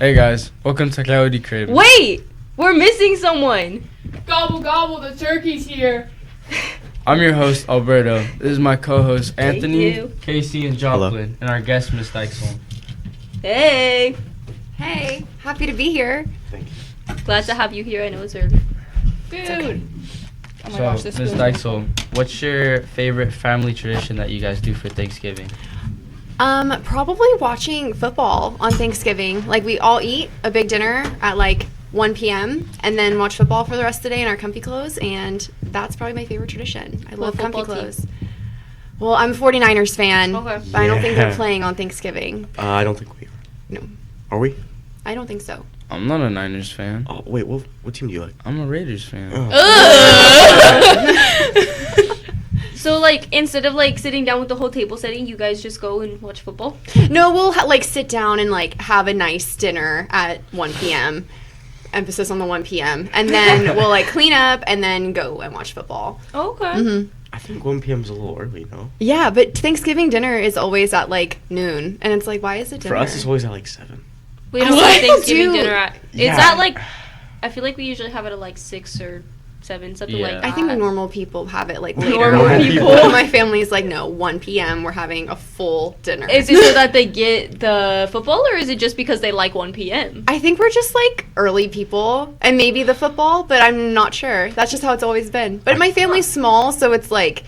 Hey guys, welcome to Coyote Crib. Wait! We're missing someone! Gobble gobble, the turkey's here. I'm your host, Alberto. This is my co-host, Thank Anthony, you. Casey, and Joplin, and our guest, Miss Dykzeul. Hey! Hey, happy to be here. Thank you. Glad to have you here. I know it's early. Dude. okay. Oh my So, gosh, this Miss food. Dykzeul, what's your favorite family tradition that you guys do for Thanksgiving? Probably watching football on Thanksgiving. Like, we all eat a big dinner at like 1 p.m. and then watch football for the rest of the day in our comfy clothes, and that's probably my favorite tradition. I love comfy football team? clothes. Well, I'm a 49ers fan, Okay. but I don't think they're Yeah. playing on Thanksgiving. I don't think we are. No, Are we? I don't think so. I'm not a Niners fan. Oh, wait, what team do you like? I'm a Raiders fan. Oh. So, like, instead of, like, sitting down with the whole table setting, you guys just go and watch football? No, we'll like sit down and like have a nice dinner at 1 p.m. Emphasis on the 1 p.m. And then we'll like clean up and then go and watch football. Okay. hmm I think 1 p.m. is a little early, no? Yeah, but Thanksgiving dinner is always at like noon, and it's like, why is it dinner? For us, it's always at like 7. We don't What? have Thanksgiving Do- dinner at... Yeah. It's at, like... I feel like we usually have it at, like, 6 or 7, something Yeah. like that. I think normal people have it like later. Normal people. My family's like, no, 1 p.m. we're having a full dinner. Is it so that they get the football, or is it just because they like 1 p.m.? I think we're just like early people, and maybe the football, but I'm not sure. That's just how it's always been. But my family's small, so it's like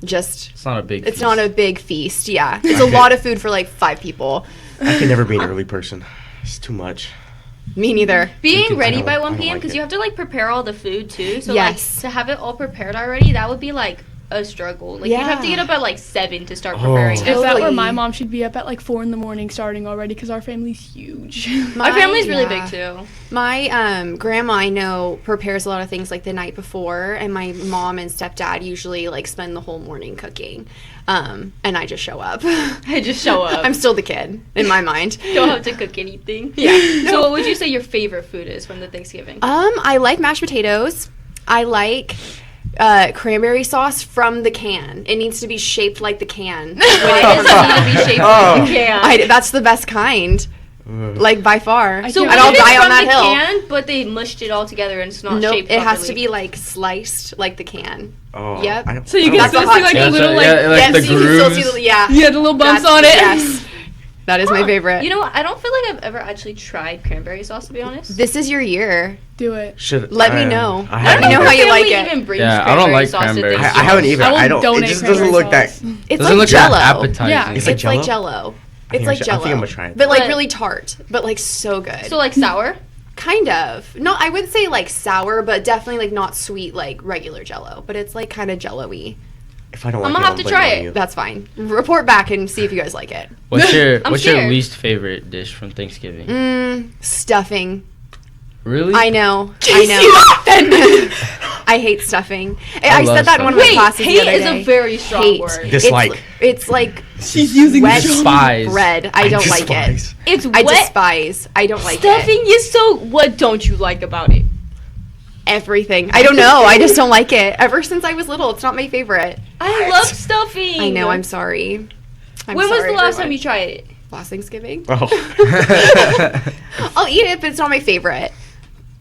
just It's not a big it's feast. not a big feast. Yeah, it's a Okay. lot of food for like 5 people. I can never be an early person. It's too much. Me neither. Being I ready don't- by I 1 don't p.m. like because it. you have to, like, prepare all the food, too. So, Yes. like, to have it all prepared already, that would be, like, a struggle. Like, you'd have to Yeah. get up at, like, 7 to start Oh. preparing. If it. that were Totally. my mom, she'd be up at like 4 in the morning starting already because our family's huge. Our family's really yeah. big, too. My grandma, I know, prepares a lot of things like the night before, and my mom and stepdad usually like spend the whole morning cooking, and I just show up. I just show up. I'm still the kid in my mind. Don't have to cook anything. Yeah. So, what would you say your favorite food is from the Thanksgiving? I like mashed potatoes. I like cranberry sauce from the can. It needs to be shaped like the can. Why does it need to be shaped like a can? That's the best kind, like by far. So and what I'll if it's die on from that the hill. can, but they mushed it all together and it's not Nope, shaped it has to properly? be like sliced like the can. Oh, Yep. I don't- So you I can don't still That's see a like hot a take. little Yeah, like so, like the so you can still see grooves. the, yeah. yeah, the little bumps That's- on it. Yes. That is my favorite. You know, I don't feel like I've ever actually tried cranberry sauce, to be honest. This is your year. Do it. Should Let me know. I I Let don't me know if how our you like family it. even brings Yeah, I don't like sauce to cranberry. Thanksgiving. I haven't either. I will I don't. It donate just doesn't cranberry look that. sauce. It's Doesn't like look that Jello. appetizing. Yeah. It's like It's like Jell-O? Jello. I It's think like I think I'm Jello, gonna try it. but like But- really tart, but like so good. So, like, sour? Kind of. No, I would say like sour, but definitely like not sweet like regular Jello. But it's like kind of Jello-y. If I don't I'm like gonna it, have to I'll try blame it. on you. That's fine. Report back and see if you guys like it. What's your I'm What's your scared. least favorite dish from Thanksgiving? Stuffing. Really? I know. I know. I hate stuffing. I love said that in one of my Wait, classes the hate other is day. a very strong Hate. word. Dislike. It's like She's using wet the Despise. bread. I don't like it. despise. It's I wet. despise. I don't like Stuffing it. is so... What don't you like about it? Everything. I don't know. I just don't like it. Ever since I was little, it's not my favorite. I love stuffing. I know. I'm sorry. When was the sorry, last time everyone. you tried it? Last Thanksgiving? Oh. I'll eat it, but it's not my favorite.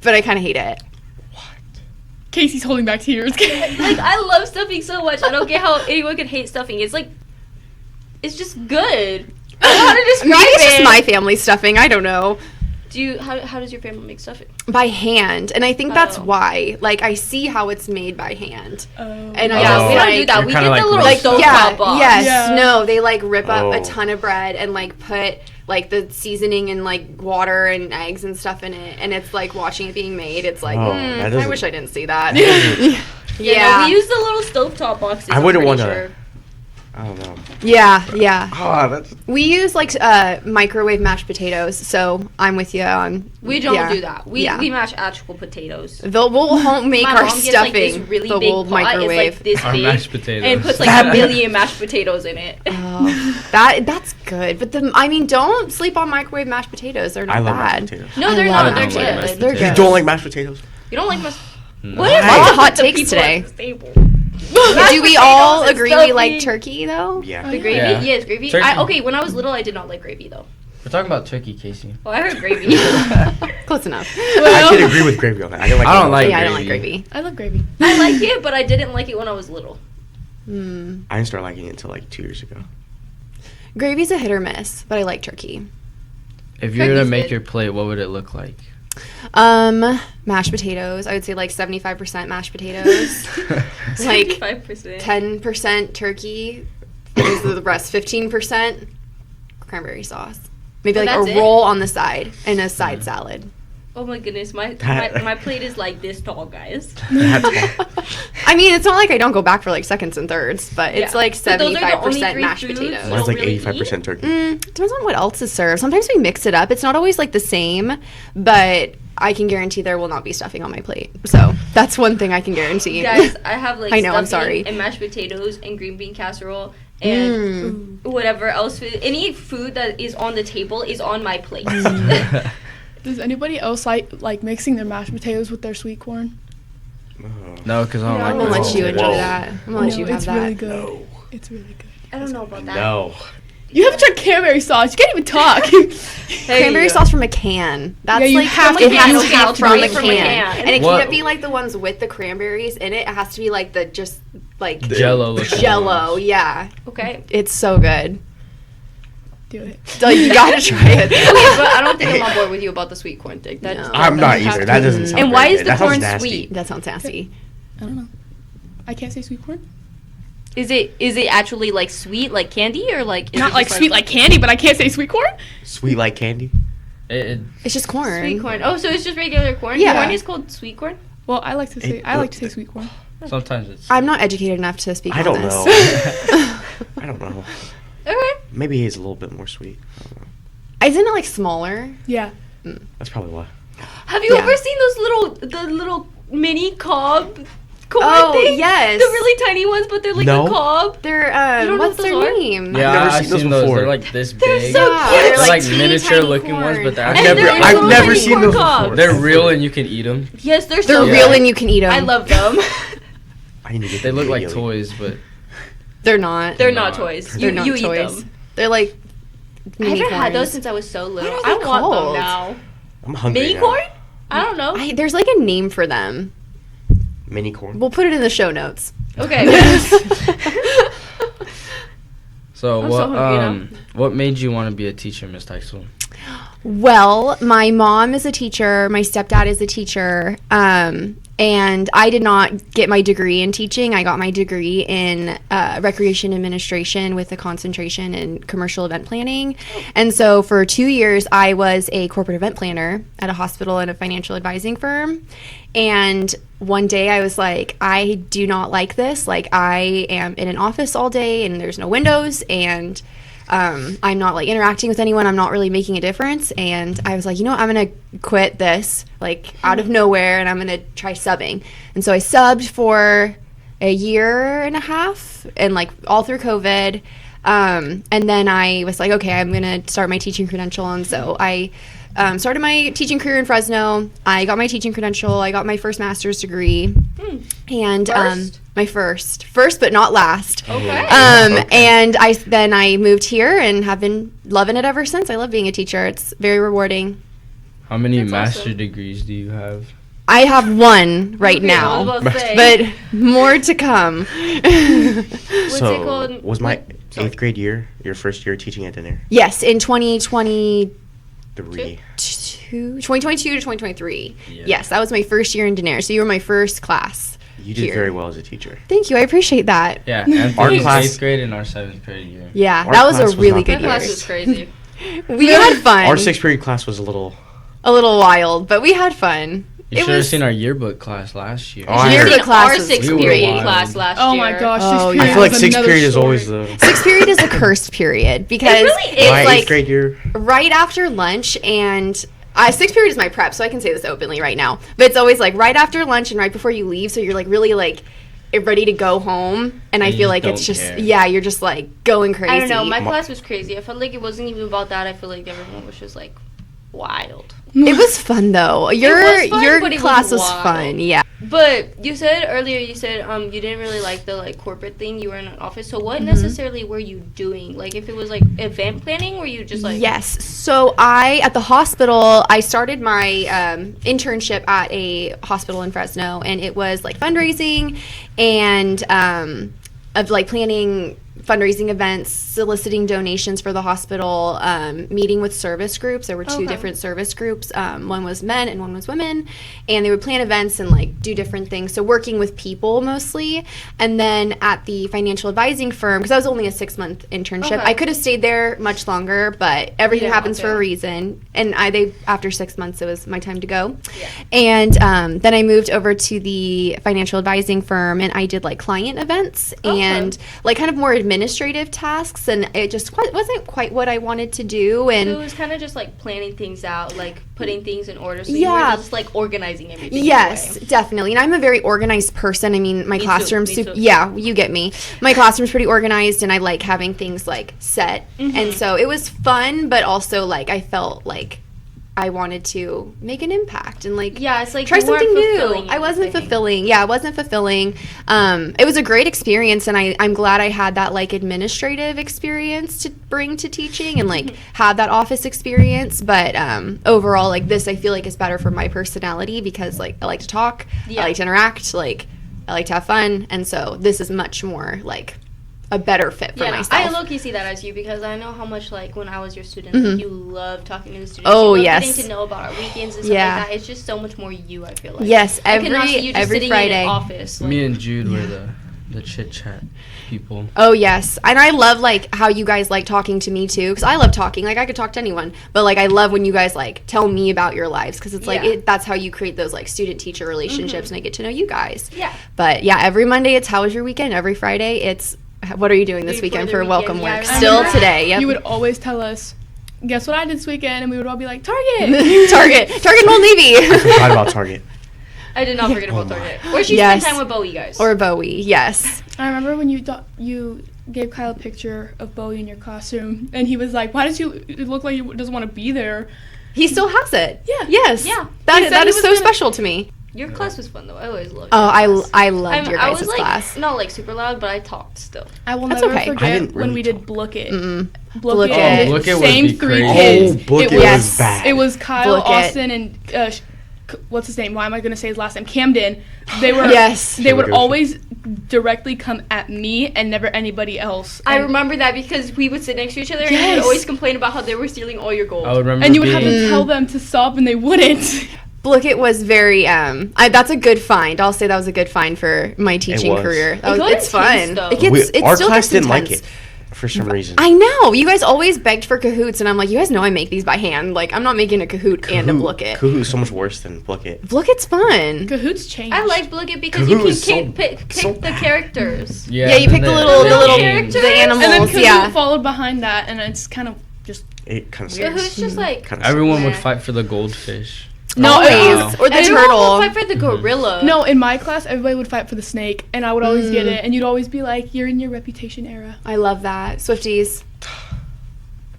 But I kind of hate it. Casey's holding back tears. Like, I love stuffing so much. I don't get how anyone could hate stuffing. It's like... It's just good. I don't know how to describe Maybe it's just it. my family stuffing. I don't know. How does your family make stuffing? By hand. And I think that's Oh. why. Like, I see how it's made by hand. And I Yeah, just, we don't do like- that. You're We kinda get like the little roast- stove yeah, top box. yes, Yeah. no, they like rip up a Oh. ton of bread and like put like the seasoning and like water and eggs and stuff in it, and it's like watching it being made. It's like, Oh, that I doesn't- wish I didn't see that. Yeah, no, we use the little stovetop boxes. I wouldn't I'm want pretty to- sure. I don't know. yeah. Oh, that's. We use like microwave mashed potatoes, so I'm with you on. We don't yeah. do that. We Yeah. mash actual potatoes. We'll make My our mom gets like stuffing. this really the big old pot. microwave. It's like this Our big, mashed potatoes. and puts like a million mashed potatoes in it. Oh, that's good. But don't sleep on microwave mashed potatoes. They're not I love bad. mashed potatoes. No, I they're love not. They're mashed potatoes. good. They're You good. don't like mashed potatoes? You don't like mashed. No. What is Lots of wrong hot with the takes people today. at this table? Do we all potatoes and agree we like stuffing. turkey though? Yeah. The gravy? Yeah. Yes, gravy. Turkey. Okay, when I was little, I did not like gravy though. We're talking about turkey, Casey. Oh, I heard gravy. Close enough. I can agree with gravy on that. I don't like. I don't like Yeah, I don't like gravy. gravy. I love gravy. I like it, but I didn't like it when I was little. Mm. I didn't start liking it until like 2 years ago. Gravy's a hit or miss, but I like turkey. If you were to Turkey's make good. your plate, what would it look like? Mashed potatoes. I would say like 75% mashed potatoes. Like 5%. 10% turkey. The rest 15% cranberry sauce. Maybe Oh, like that's a it? roll on the side and a side salad. Oh my goodness, my plate is like this tall, guys. That's I mean, it's not like I don't go back for like seconds and thirds, but it's Yeah. like But those are the only 75% three mashed foods? potatoes. Mine's like really 85% turkey. Depends on what else is served. Sometimes we mix it up. It's not always like the same, but I can guarantee there will not be stuffing on my plate. So that's one thing I can guarantee. Guys, I have like I know, I'm stuffing sorry. and mashed potatoes and green bean casserole and whatever else food. Any food that is on the table is on my plate. Does anybody else like mixing their mashed potatoes with their sweet corn? Oh. No, because I don't Yeah, like I'm gonna let it. you enjoy Whoa. that. I'm gonna let you have it's that. really good. No. It's really good. I don't know about that. No. You haven't tried cranberry sauce. You can't even talk. Cranberry sauce from a can. That's Yeah, you like have it to has get to it be out from a straight can. from a can. And it What- can't be like the ones with the cranberries in it. It has to be like the just like Jello looking Jello. ones. Yeah, Okay. it's so good. Do it. Like, you gotta try it. Okay, but I don't think I'm on board with you about the sweet corn thing. That No. just I'm not doesn't have either. to That be. doesn't sound And very why is good. the That sounds corn nasty. sweet? That sounds nasty. I don't know. I can't say sweet corn. Is it actually like sweet like candy or like is Not it like just sweet like candy, but I can't say sweet corn. Sweet like candy. It, It's just corn. sweet corn? Oh, so it's just regular corn? Yeah. Corn is called sweet corn? Well, I like to say sweet corn. sometimes it's. I'm not educated enough to speak I on don't this. know. I don't know. Okay. Maybe he's a little bit more sweet. I don't know. Isn't it like smaller? Yeah. That's probably why. Have you Yeah. ever seen the little mini cob corn Oh, things? yes. The really tiny ones, but they're like No. a cob. They're You don't know what's what their those are? name? Yeah, never I've seen those seen those. before. They're like this They're big. so Yeah, cute. They're like like teeny miniature tiny looking ones, corn. but they're And actually they're I've little never tiny seen corn those cobs. before. they're real and you can eat them. Yes, they're They're so real good. and you can eat them. I love them. I need to get They them look like immediately. toys, but They're not. They're They're not not. toys. They're You not you toys. eat them. They're like I mini haven't had those corns. since I was so little. What are I they want called? them now. I'm hungry Mini now. corn? I don't know. There's like a name for them. Mini corn. We'll put it in the show notes. Okay. so I'm what so hungry now. what made you want to be a teacher, Miss Dykzeul? Well, my mom is a teacher. My stepdad is a teacher. And I did not get my degree in teaching. I got my degree in recreation administration with a concentration in commercial event planning. And so for 2 years, I was a corporate event planner at a hospital and a financial advising firm. And one day I was like, I do not like this. Like, I am in an office all day and there's no windows and I'm not like interacting with anyone. I'm not really making a difference. And I was like, you know what? I'm going to quit this like out of nowhere and I'm going to try subbing. And so I subbed for a year and a half and like all through COVID. And then I was like, okay, I'm going to start my teaching credential. And so I started my teaching career in Fresno. I got my teaching credential. I got my first master's degree. And First? my first but not last. Okay. Okay. And I moved here and have been loving it ever since. I love being a teacher. It's very rewarding. How many That's master awesome. degrees do you have? I have one right Okay, I now, was about to say. but more to come. What's So, it called? was my Sorry. 8th grade year your first year teaching at dinner? Yes, in 2022 3. 2022 to 2023. Yeah. Yes, that was my first year in Daenerys. So you were my first class. You did Here. very well as a teacher. Thank you. I appreciate that. Yeah, Our Anthony's class- 8th grade and our 7th grade year. Yeah, Our that was class a was really not good that That year. class was crazy. We had fun. Our 6th period class was a little. A little wild, but we had fun. You It should have was- seen our yearbook class last year. Oh, I You heard- seen The class our was sixth we were period wild. class last Oh year. my gosh. Oh, sixth yeah. I period feel like was 6th another period is story. always the. Sixth period is a cursed period because really is. it's My 8th like grade year. right after lunch and sixth period is my prep, so I can say this openly right now. But it's always like right after lunch and right before you leave, so you're like really like ready to go home. And I And feel you like it's don't just care. yeah, you're just like going crazy. I don't know. My Ma- class was crazy. I felt like it wasn't even about that. I feel like everyone was just like wild. It was fun though. Your was fun, but it was class was wild. fun. Yeah. But you said earlier, you didn't really like the like corporate thing. You were in an office. So what necessarily were you doing? Like if it was like event planning, were you just like Yes. So at the hospital, I started my internship at a hospital in Fresno, and it was like fundraising and of like planning fundraising events, soliciting donations for the hospital, meeting with service groups. There were two different service groups. One was men and one was women, and they would plan events and like do different things. So working with people mostly. And then at the financial advising firm, because I was only a 6-month internship, I could have stayed there much longer, but everything happens for a reason. And after 6 months, it was my time to go. Yeah. And then I moved over to the financial advising firm, and I did like client events and like kind of more administrative tasks, and it just wasn't quite what I wanted to do. And so it was kind of just like planning things out, like putting things in order. So you were just like organizing everything. Yes, definitely. And I'm a very organized person. I mean, my classroom's yeah, you get me. My classroom's pretty organized, and I like having things like set. And so it was fun, but also like I felt like I wanted to make an impact and like it's like try something new. I wasn't fulfilling. Yeah, it wasn't fulfilling. It was a great experience, and I'm glad I had that like administrative experience to bring to teaching and like have that office experience. But overall, like this, I feel like is better for my personality because like I like to talk, I like to interact, like I like to have fun, and so this is much more like a better fit for myself. I low-key see that as you because I know how much like when I was your student, like, you love talking to the students. Oh, you love yes. getting to know about our weekends and stuff like that. It's just so much more you, I feel like. Yes, I cannot see you just every sitting Friday. in an office. Like, Me and Jude were the chit-chat people. Oh, yes. And I love, like, how you guys like talking to me, too, because I love talking. Like, I could talk to anyone. But, like, I love when you guys, like, tell me about your lives because it's, like, that's how you create those, like, student-teacher relationships, and I get to know you guys. Yeah. But, yeah, every Monday it's how was your weekend? Every Friday it's what are you doing this weekend for welcome work? Still today. Yep. You would always tell us, guess what I did this weekend? And we would all be like, Target. Target and Old Navy. I forgot about Target. I did not forget about Target. Or she spent time with Bowie, guys. Or Bowie, yes. I remember when you gave Kyle a picture of Bowie in your classroom, and he was like, why does it look like he doesn't want to be there? He still has it. Yeah. Yes. Yeah. That is so special to me. Your class was fun, though. I always loved I loved your guys' I was, like, class. not, like, super loud, but I talked still. I will never forget when we did Blook It. Blook It. Blook It Same would be three crazy. kids. Blook It was bad. It was Kyle, Blook It. Austin, and what's his name? Why am I going to say his last name? Camden. They were They would always directly come at me and never anybody else. I remember that because we would sit next to each other and you would always complain about how they were stealing all your gold. I would remember and you would have to tell them to stop, and they wouldn't. Blook It was very that's a good find. I'll say that was a good find for my teaching career. It's fun. Our class didn't like it for some reason. I know. You guys always begged for Kahoots, and I'm like, you guys know I make these by hand. Like, I'm not making a Kahoot and a Blook It. Kahoot is so much worse than Blook It. Blook It's fun. Kahoots changed. I like Blook It because you can pick the characters. Yeah, you pick the little characters. the animals. And then Kahoot followed behind that, and it's kind of just it kind of Kahoot's just like everyone would fight for the goldfish. No, or the everyone turtle. would fight for the gorilla. No, in my class, everybody would fight for the snake, and I would always get it, and you'd always be like, you're in your reputation era. I love that. Swifties.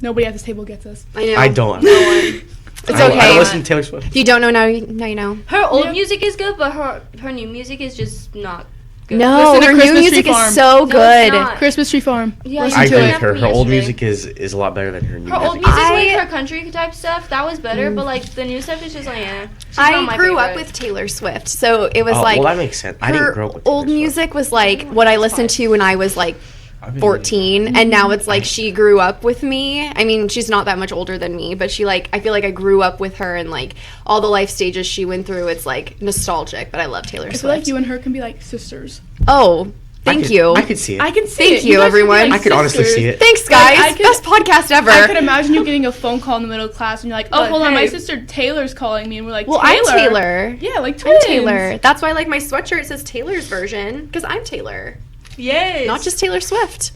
Nobody at this table gets us. I know. I don't. No one. It's okay. I listen to Taylor Swift. If you don't know now, you know. Her old music is good, but her new music is just not good. No, Listen to her new Christmas music Tree is Farm. so No, good. it's not. Christmas Tree Farm. Yeah, Listen I to agree it. with her. Her old Yesterday. music is a lot better than her new Her old music. music, like her country type stuff, that was better. But like the new stuff is just like, She's not I my grew up favorite. with Taylor Swift, so it was like well, that makes sense. I didn't grow up with old Taylor Swift. music was like what I listened to when I was like 14, and now it's like she grew up with me. I mean, she's not that much older than me, but she like I feel like I grew up with her and like all the life stages she went through. It's like nostalgic, but I love Taylor Swift. I feel like you and her can be like sisters. Oh, thank you. I could see it. I can see it. Thank you, guys could be everyone. like I could honestly sisters. see it. Thanks, guys. Like, I could- Best podcast ever. I could imagine you getting a phone call in the middle of class, and you're like, "Oh, Like, hold on, my hey. sister Taylor's calling me," and we're like, well, Taylor. I'm Taylor. Yeah, like I'm twins. Taylor. That's why like my sweatshirt says Taylor's version because I'm Taylor, Yes. not just Taylor Swift.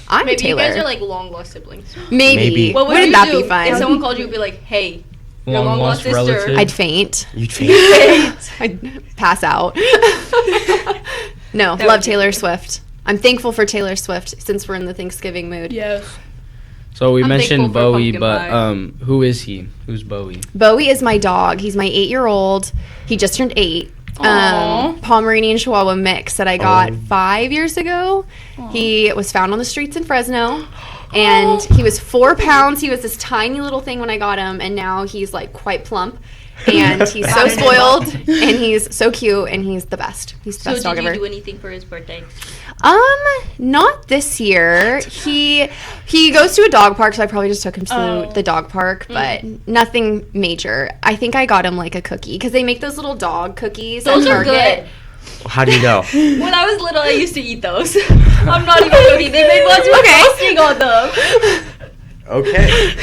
I'm Maybe Taylor. you guys are like long lost siblings. Maybe. What would Wouldn't you that do be fun? if someone called you and be like, "Hey, your Long long lost lost sister"? relative. I'd faint. You'd faint. I'd pass out. No, That love would be Taylor good. Swift. I'm thankful for Taylor Swift since we're in the Thanksgiving mood. Yes. So we I'm mentioned thankful for Bowie, pumpkin but pie. who is he? Who's Bowie? Bowie is my dog. He's my 8-year-old. He just turned 8. Pomeranian Chihuahua mix that I got 5 years ago. Aw. He was found on the streets in Fresno. And he was 4 pounds. He was this tiny little thing when I got him, and now he's like quite plump. And he's so spoiled, and he's so cute, and he's the best. He's the best dog ever. So did you do anything for his birthday? Not this year. He goes to a dog park, so I probably just took him to the dog park, but nothing major. I think I got him like a cookie because they make those little dog cookies. Those are good. How do you know? When I was little, I used to eat those. I'm not even joking. They made ones with frosting on them. Okay.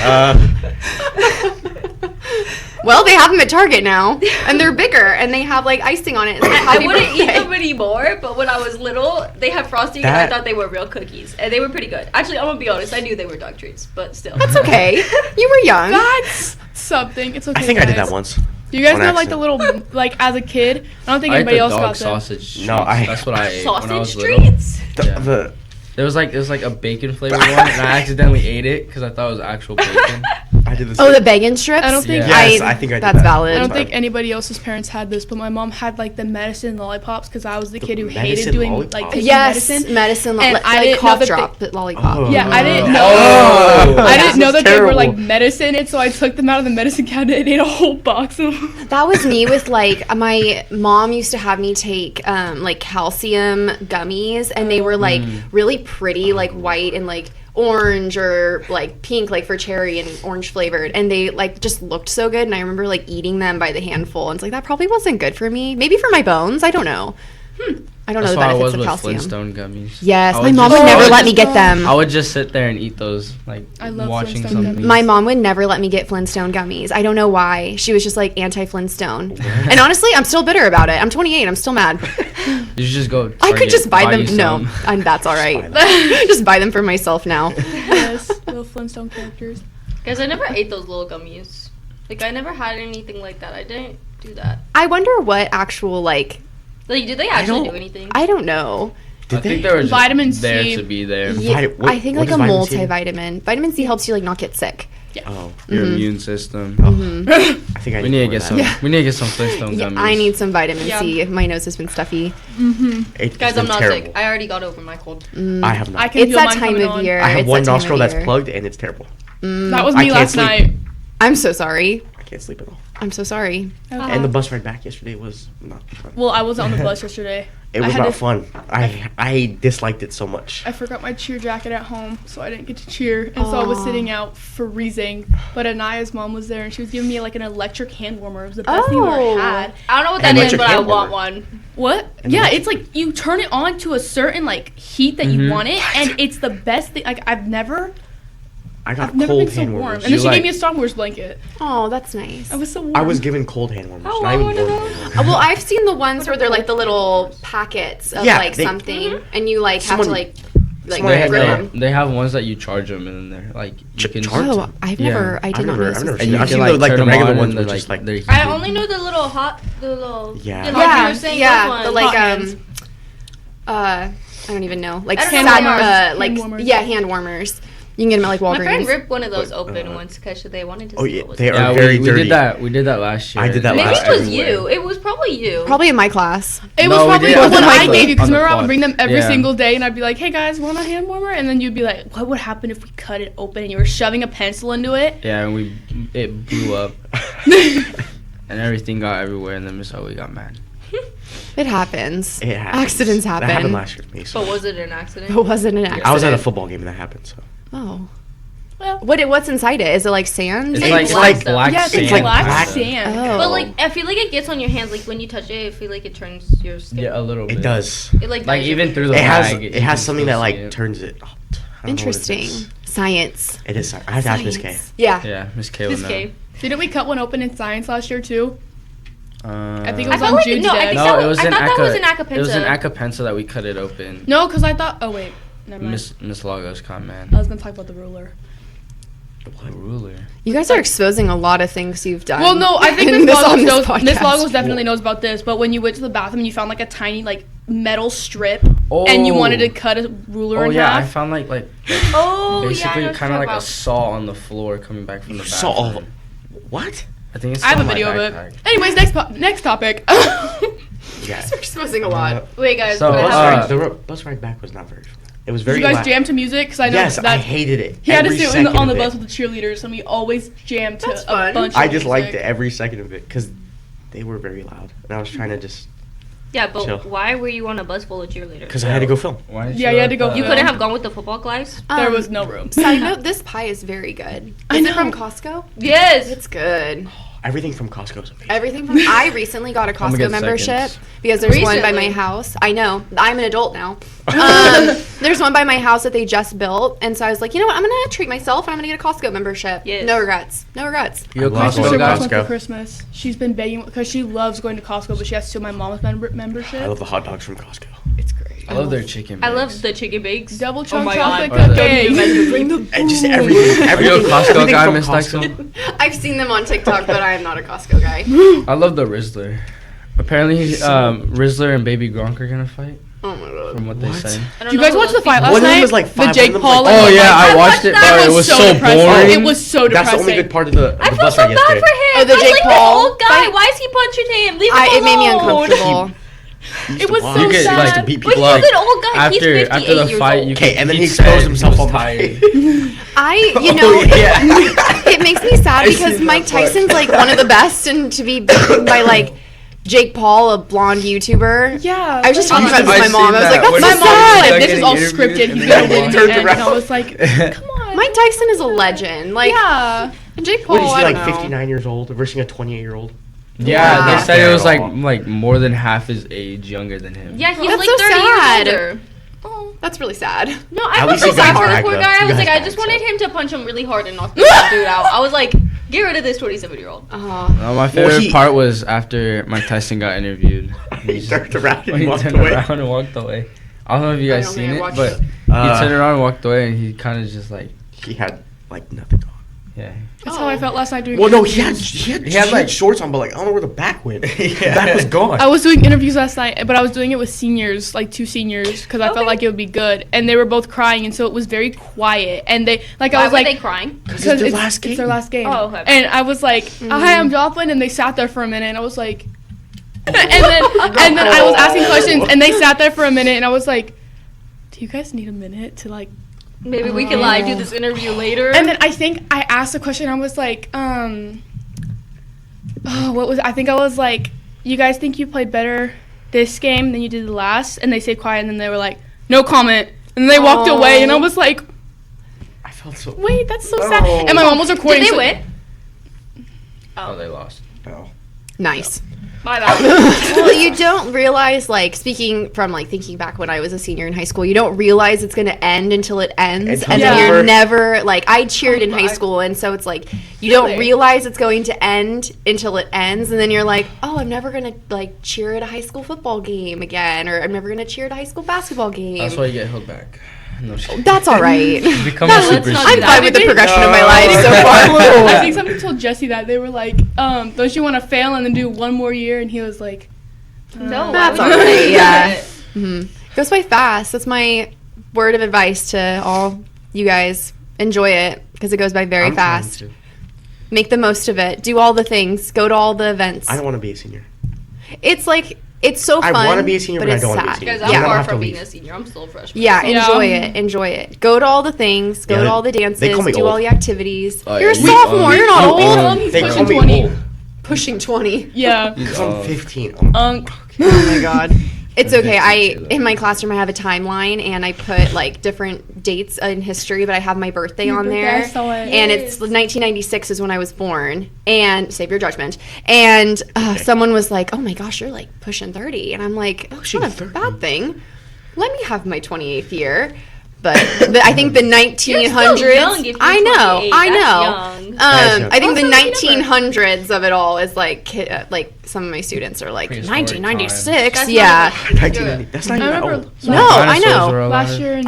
Well, they have them at Target now, and they're bigger, and they have like icing on it. I wouldn't eat them anymore, but when I was little, they had frosting, and I thought they were real cookies, and they were pretty good. Actually, I'm gonna be honest, I knew they were dog treats, but still. That's okay. You were young. That's something. It's okay. I think guys. I did that once. Do you guys on know like the accident. little like as a kid? I don't think I ate anybody the else dog got them. sausage treats. No, That's what I ate when I was Sausage little. treats? The It was like a bacon flavored one, and I accidentally ate it because I thought it was actual bacon. I did the Oh, same. the bacon strips? I don't think Yeah. Yes, I think I did that's that. valid. I don't Time. think anybody else's parents had this, but my mom had like the medicine lollipops because I was the The kid who hated medicine doing lollipops? like taking Yes, medicine. And like I didn't know cough that drop lollipop. Oh. Yeah, I didn't know. Oh. I didn't know That's that they were like terrible. medicine, and so I took them out of the medicine cabinet and ate a whole box of them. That was me with like my mom used to have me take like calcium gummies, and they were like really pretty, like white and like orange or like pink, like for cherry and orange flavored, and they like just looked so good. And I remember like eating them by the handful, and it's like that probably wasn't good for me. Maybe for my bones. I don't know. I don't That's know the why I benefits was of with calcium. Flintstone gummies. Yes, I my would mom just- would I never would let me just- get them. I would just sit there and eat those, like I love watching Flintstone something. gummies. My mom would never let me get Flintstone gummies. I don't know why. She was just like anti-Flintstone. And honestly, I'm still bitter about it. I'm 28. I'm still mad. You should just go. I could Target, just buy them. you No, some. and that's all right. Just buy them for myself now. Yes, little Flintstone characters. Guys, I never ate those little gummies. Like, I never had anything like that. I didn't do that. I wonder what actual like. Like, did they actually don't- do anything? I don't know. I think they were just Vitamin there C. to be there. Yeah, what- I think what like is a vitamin C? multivitamin. Vitamin C helps you like not get sick. Oh, Your Mhm. immune system. I think I We need to more get of some. that. Yeah. We need to get some Flintstone Yeah, gummies. I need some vitamin Yeah. C. My nose has been stuffy. It's Guys, been I'm not terrible. sick. I already got over my cold. I have not. I can It's feel that mine time coming of on. year. I have It's one that time of nostril that's year. plugged and it's terrible. That was I me can't last sleep. night. I'm so sorry. I can't sleep at all. I'm so sorry. And the bus ride back yesterday was not fun. Well, I was on the bus yesterday. It I was had not to- fun. I disliked it so much. I forgot my cheer jacket at home, so I didn't get to cheer, and so I was Aw. sitting out freezing. But Anaya's mom was there, and she was giving me like an electric hand warmer. It was the best thing we Oh. ever had. I don't know what An that is, electric but I hand want warmer. one. What? And Yeah, electric- it's like you turn it on to a certain like heat that you Mhm. want it, and it's the best thing. Like I've never I got been cold so hand warm. warmers. And then You she like- gave me a Star Wars blanket. Oh, that's nice. I was so warm. I was given cold hand warmers. Oh, not I even wanna warm know. hand warmers. Well, I've seen the ones where they're like the little packets of Yeah, like they- something, and you like have to Someone- like someone They, had grip that. them. they have ones that you charge them and they're like you Ch- can charge? Oh, I've Yeah. never. I did not know this I've was never a seen you I've can, seen the, like turn the them regular on ones and were they're, just like they're I heated. only know the little hot, the little. Yeah. like you Yeah, were saying, yeah, those the ones. like Hot hands. I don't even know, like I don't sad, know what they are. like Hand warmers. yeah, hand warmers. You can get them at like My friend Walgreens. ripped one of those But, open ones because they wanted to see Oh yeah, what was they in it. are Yeah, very we dirty. did that. We did that last year. I did that Maybe last it was everywhere. you. It was probably you. Probably in my class. It No, was we probably did the it one on I the- gave you because on the remember I would quad. bring them every Yeah. single day, and I'd be like, "Hey guys, want a hand warmer?" And then you'd be like, "What would happen if we cut it open?" And you were shoving a pencil into it. Yeah, and it blew up and everything got everywhere, and then Miss Owie got mad. It happens. It happens. Accidents happen. That happened last year to me. So. But was it an accident? It wasn't an accident. I was at a football game and that happened. So Oh. Well, What's inside it? Is it like sand? It's It's like black black yeah, sand. it's like black black. sand. Oh. But like, I feel like it gets on your hands. Like when you touch it, I feel like it turns your skin. Yeah, a little bit. it does. It like Like dyes your even skin. through the It has bag. it you has can something still that see like it. turns it. I don't know what it Interesting. is. Science. It is. I have to ask Miss K. Science. Yeah. Yeah, Miss K This would know. cave. Didn't we cut one open in science last year too? I think it I was felt on like Jude's no, I desk. think No, that it was I in thought that was in It was in Acapensa. Acapensa that we cut it open. No, because I thought. Oh wait, never mind. Miss Lagos caught man. I was gonna talk about the ruler. A ruler. You guys are exposing a lot of things you've done. Well, no, I think in Miss on Lagos this knows. Miss podcast. Lagos definitely knows about this. But when you went to the bathroom, and you found like a tiny like metal strip, and you wanted to cut a ruler Oh in yeah, I half. found like Oh basically yeah, kind of like a saw on the floor coming back from the Saw. bathroom. What? I think it's. I have a on my video of it. backpack. Anyways, next topic. Yeah. We're exposing a lot. Wait, guys. So, what Bus happened? ride, the bus ride back was not very fun. It was Did very you guys loud. jam to music? Because I know Yes, that I hated it. he had to Every sit second on the of bus it. with the cheerleaders, and we always jammed to That's a fun. bunch of I just music. liked every second of it because they were very loud, and I was trying to just Yeah, but Chill. why were you on a bus full of cheerleaders? because I had to go film. Why didn't Yeah, you had to go You film. couldn't have gone with the football guys? There was no room. Side note, this pie is very good. I Is know. it from Costco? Yes. It's good. Everything from Costco is amazing. Everything from I recently got a gonna Costco get membership seconds. because there's one by my Recently? house. I know. I'm an adult now. There's one by my house that they just built, and so I was like, you know what? I'm gonna treat myself and I'm gonna get a Costco membership. Yes. No regrets. No regrets. You a I love My Costco. sister Costco wants guy? one Costco. for Christmas. She's been begging because she loves going to Costco, but she has to steal my mom's membership. I love the hot dogs from Costco. It's great. I love their chicken. I bakes. love the chicken bakes. Double Oh chunk my chocolate God. cupcake. Bring the And just everything. Are you a everything Costco everything guy, from Miss Costco. Dykzeul? I've seen them on TikTok, but I'm not a Costco guy. I love the Rizzler. Apparently, Rizzler and Baby Gronk are gonna fight. Oh my god. From what they What? say. I don't Did you know guys who watch those the fight people last One of them night? was like The five, one Jake of them Paul. like- and Oh the yeah, Mike- I watched it, bro. It was so depressing. boring. It was so That's the depressing. only good part of the I bus felt so ride bad yesterday. for him. Oh, the I was Jake like, Paul this old guy. fight? Why is he punching him? Leave him alone. It made me uncomfortable. He used It to was box. so You could, sad. like, to beat Wait, people he's up. an old guy. He's 58 after the years fight, old. you Okay, and then he said exposed he himself was on my. tired. You know, yeah. it makes me sad I because seen Mike that part. Tyson's like one of the best, and to be beaten by like Jake Paul, a blonde YouTuber. Yeah. I was just talking about this I with my mom. seen I was like, that. that's My so When mom was sad. like, this is all Getting scripted. interviewed He's and gonna then win in the turned end. And around. I was like, come on. Mike Tyson is a legend. Like, Yeah. and Jake Paul, What is he I don't like? know. 59 years old versus a 28-year-old. Yeah, Wow. they said it was At all. like more than half his age younger than him. Yeah, he's That's like so 30 sad. years older. Oh, that's really sad. No, At I felt least so he got bad for the back, poor though. guy. I He was got like, I back, just so. wanted him to punch him really hard and knock this dude out. I was like, get rid of this 27-year-old. My favorite part was after Mike Tyson got interviewed. He turned around When and he walked turned away. around and walked away. I don't know if you I guys don't seen think I it, watched but it. he turned around and walked away, and he kind of just like, He had like nothing on. yeah. That's how I felt last night doing Well, no, he interviews. had like shorts on, but like I don't know where the back went. The back was gone. I was doing interviews last night, but I was doing it with seniors, like 2 seniors, because I Okay. felt like it would be good. And they were both crying, and so it was very quiet. And they, like, Why I was were like, they crying? Because it's their last it's game. their last game. Oh, okay. And I was like, hi, I'm Joplin, and they sat there for a minute, and I was like, and then I was asking questions, and they sat there for a minute, and I was like, do you guys need a minute to like? Maybe we can do this interview later. And then I think I asked a question. I was like, what was? I think I was like, you guys think you played better this game than you did the last? And they stayed quiet, and then they were like, no comment. And then they walked away, and I was like, I felt so. wait, that's so No. sad. And my mom was recording. Did they so- win? Oh, they lost. Oh. Nice. My bad. Well, you don't realize, like, speaking from, like, thinking back when I was a senior in high school, you don't realize it's going to end until it ends. Until And it's then you're over. never, like, I cheered in high back. school, and so it's like, you don't realize it's going to end until it ends. And then you're like, oh, I'm never going to, like, cheer at a high school football game again, or I'm never going to cheer at a high school basketball game. That's why you get held back. No, just kidding. That's all right. You become No, a let's super not I'm do that. fine with the progression of my No. life so far. I think somebody told Jesse that they were like, don't you want to fail and then do one more year? And he was like, No, That's why all would you right, do yeah. that? Mhm. Goes by fast. That's my word of advice to all you guys. Enjoy it because it goes by very I'm trying fast. to. Make the most of it. Do all the things. Go to all the events. I don't want to be a senior. It's like it's so I fun. wanna be a senior, but I it's don't wanna be a sad. senior. Guys, Yeah. I'm I'm gonna far have to from being leave. a senior. I'm still a freshman. Yeah, Yeah. enjoy it. Enjoy it. Go to all the things. Go Yeah, to all the dances. they call me Do all old. the activities. Oh, You're a yeah, sophomore. You're not old. He's They pushing call me 20. old. Pushing 20. yeah. He's Because I'm old. 15. Oh my god. It's That's okay. very cute, though. In my classroom I have a timeline and I put like different dates in history, but I have my birthday Your on birthday, there. I saw it. And it's 1996 is when I was born. And save your judgment. And someone was like, "Oh my gosh, you're like pushing 30." And I'm like, "Oh, it's not a Pushing 30. bad thing. Let me have my 28th year." But I think the 1900s. You're still young if you're I know. 28. I That's know. young. That's young. I think the Also, you never- 1900s of it all is like some of my students are like Prehistoric 1996. That's Yeah. not even- 1990. That's not I even remember- old. No, I Dinosaurs know. were alive. Last year in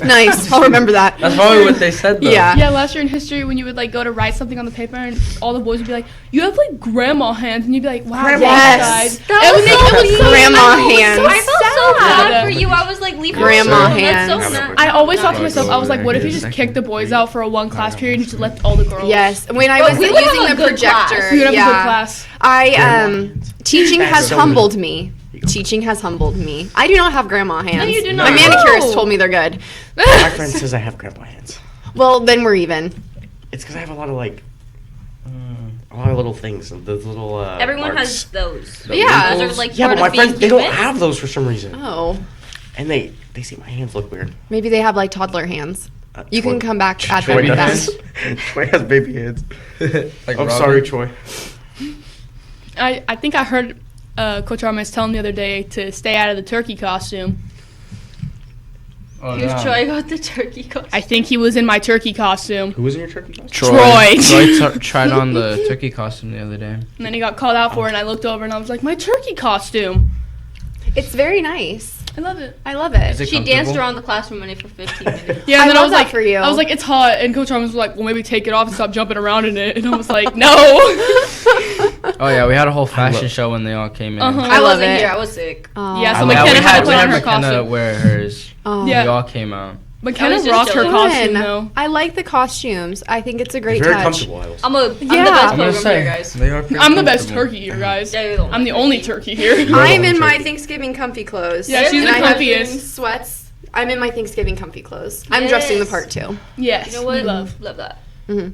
Nice. I'll remember that. That's probably what they said though. Yeah. Yeah, last year in history, when you would like go to write something on the paper, and all the boys would be like, "You have like grandma hands," and you'd be like, "Wow, Grandma yes. hands. guys." That It was would so make- it was mean. so Grandma I know, it was hands. so I felt so sad. bad for you. I was like, leave her Grandma alone. That's so hands. not- I always thought to Gotta myself, go I was over like, what if there you and just get a kicked the second boys degree. out for a one class period and just left all the girls? Yes. When I But was we would have using a the good class. projector, We would have a good yeah. class. Teaching That's has so humbled me. Teaching has humbled me. I do not have grandma hands. you do My not. manicurist told me they're good. My friend says I have grandpa hands. Well, then we're even. It's because I have a lot of a lot of little things. Those little. Everyone marks. has those. Yeah. Those are like Yeah, part but my of being friends they don't human. have those for some reason, Oh. and they see my hands look weird. Maybe they have like toddler hands. You Troy- can come back at Troy them does. then. Troy has baby hands. Like I'm Robin. sorry, Troy. I think I heard Coach Armas tell him the other day to stay out of the turkey costume. Oh, He was no. trying out the turkey costume. I think he was in my turkey costume. Who was in your turkey costume? Troy. Troy tried on the turkey costume the other day. And then he got called out for it, and I looked over and I was like, my turkey costume. It's very nice. I love it. I love it. Is it She danced comfortable? around the classroom in it for 15 minutes. Yeah, and I then love I was that like, for you. I was like, it's hot, and Coach Armas was like, well, maybe take it off and stop jumping around in it. And I was like, no. Oh yeah, we had a whole fashion show when they all came in. Uh-huh. I I love wasn't it. here. I was sick. Oh. Yeah, so Yeah, McKenna we had to we put on her McKenna costume. wear hers. Oh. Yeah. We all came out. McKenna just rocked her chilling. costume, Fun. though. I like the costumes. I think it's a great Very touch. comfortable. I was. I'm the Yeah. best I'm gonna program say here, guys. they are pretty I'm the best comfortable. turkey here, guys. Yeah, you're the I'm the only turkey here. I'm in Turkey. my Thanksgiving comfy clothes. Yeah, she's And the I have comfiest. Sweats. I'm in my Thanksgiving comfy clothes. I'm dressing the Yes. part too. Yes, You know what? we love. Love that. hmm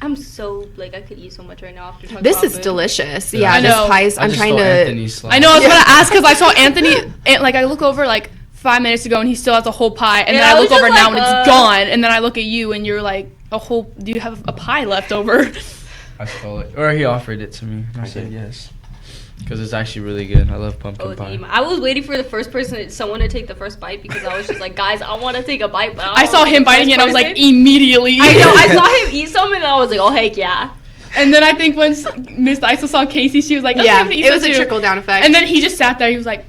I'm so like I could eat so much right now after talking This about is food. delicious. Yeah. Yeah, I this know. pie's. I I'm just trying stole to. Anthony's slide. I know, I was Yeah. going to ask because I saw Anthony, and, like, I look over, like, 5 minutes ago, and he still has a whole pie. And Yeah, then I I was look over just now, like, and it's gone. And then I look at you, and you're like, do you have a pie left over? I stole it, or he offered it to me. And I said yes, because it's actually really good. I love pumpkin Oh, pie. I was waiting for the first person, someone to take the first bite because I was just like, guys, I want to take a bite. But I saw him biting it, and I was like, person. immediately. I know. I saw him eat some, and I was like, oh heck yeah. And then I think once Miss Dykzeul saw Casey, she was like, Yeah, have to eat it was some a too. trickle down effect. And then he just sat there. He was like,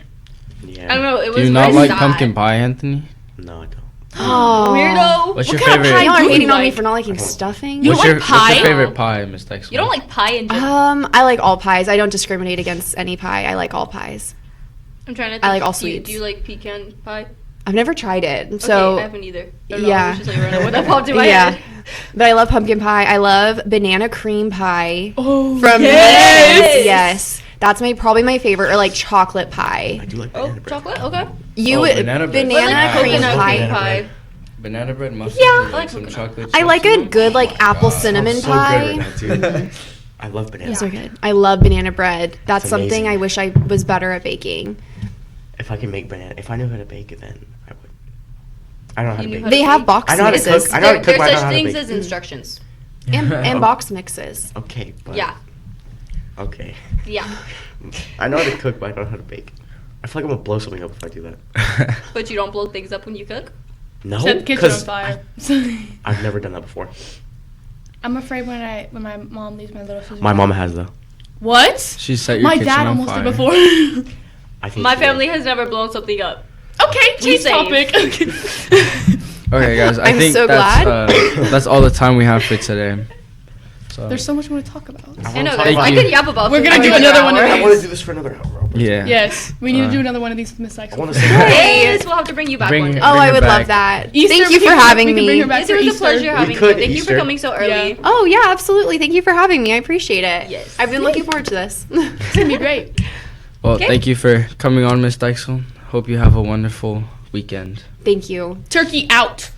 Yeah. I don't know. It was Do you not very like sad. pumpkin pie, Anthony? No, I don't. oh. Weirdo. What's your What kind of favorite? pie Y'all are do you hating on me like? for not liking stuffing. You What's don't your, like what's pie? your favorite pie, Miss Dykzeul? You don't like pie in general. I like all pies. I don't discriminate against any pie. I like all pies. I'm trying to think. I like all Do you sweets. like pecan pie? I've never tried it, so okay, I haven't either. I don't know, yeah. it was just like right now what that popped in my yeah. head. But I love pumpkin pie. I love banana cream pie oh, from yes. Macy's. Yes, that's probably my favorite. Or like chocolate I pie. do like Oh, banana bread. chocolate. Okay. You Oh, banana bread. Or like cream coconut pie. cream pie. Banana bread, mustard, Yeah. and, I like some coconut. chocolate. I like chips. a good like Oh my apple God. cinnamon Sounds so pie. good right now, dude. I love banana. Those are good. I love banana bread. That's It's something amazing. I wish I was better at baking. If I can make banana, if I knew how to bake it, then I would. I don't know how You to knew bake. how They to have bake? box I know how to mixes cook. I know how to cook, There's but I don't know such how to things bake. as instructions. and box mixes. Okay, but Yeah. Okay. Yeah. I know how to cook, but I don't know how to bake. I feel like I'm gonna blow something up if I do that. But you don't blow things up when you cook? No, Set the kitchen on 'cause fire. I've never done that before. I'm afraid when my mom leaves my little sister. My mom has though. What? She set your My kitchen dad on almost fire. did before. I think My she did. family has never blown something up. Okay, We change save. topic. Okay, guys, I I'm think so that's all the time we have for today. So There's so much more to talk about. I know, talk guys. about- I could yap about We're food gonna for do another another one of hour. I want to these. do this for another hour. yeah. Yes, we need to do Uh, another one of these with Miss Dykzeul. I want to say. Yes, we'll have to bring you back Bring- one day. Oh, Bring I her would back. love that. Easter, Thank we you can for bring- having we can bring me. her back Yes, for it was a Easter. pleasure having you. could Thank you Easter. for coming so early. Yeah. Oh yeah, absolutely. Thank you for having me. I appreciate it. Yes. I've been looking forward to this. It's gonna be great. Well, Okay. thank you for coming on, Miss Dykzeul. Hope you have a wonderful weekend. Thank you. Turkey out.